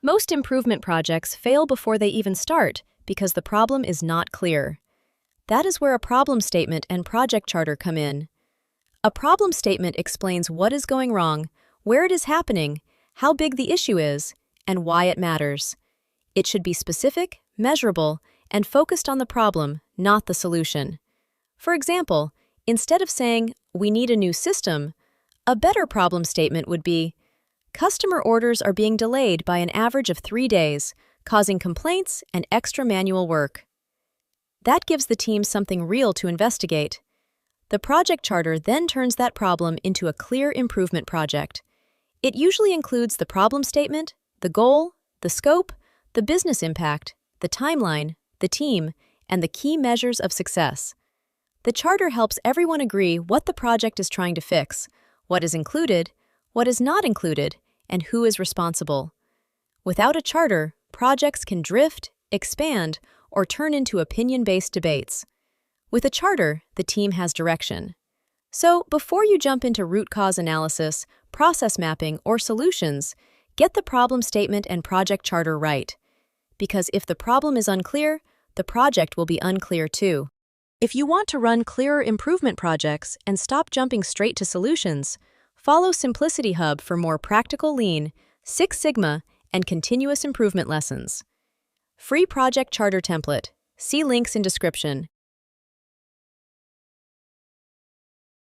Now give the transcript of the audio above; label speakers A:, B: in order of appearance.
A: Most improvement projects fail before they even start because the problem is not clear. That is where a problem statement and project charter come in. A problem statement explains what is going wrong, where it is happening, how big the issue is, and why it matters. It should be specific, measurable, and focused on the problem, not the solution. For example, instead of saying, "We need a new system," a better problem statement would be, "Customer orders are being delayed by an average of 3 days, causing complaints and extra manual work." That gives the team something real to investigate. The project charter then turns that problem into a clear improvement project. It usually includes the problem statement, the goal, the scope, the business impact, the timeline, the team, and the key measures of success. The charter helps everyone agree what the project is trying to fix, what is included, what is not included, and who is responsible. Without a charter, projects can drift, expand, or turn into opinion-based debates. With a charter, the team has direction. So, before you jump into root cause analysis, process mapping, or solutions, get the problem statement and project charter right. Because if the problem is unclear, the project will be unclear too. If you want to run clearer improvement projects and stop jumping straight to solutions, follow SimplicityHub for more practical Lean, Six Sigma, and continuous improvement lessons. Free project charter template. See links in description.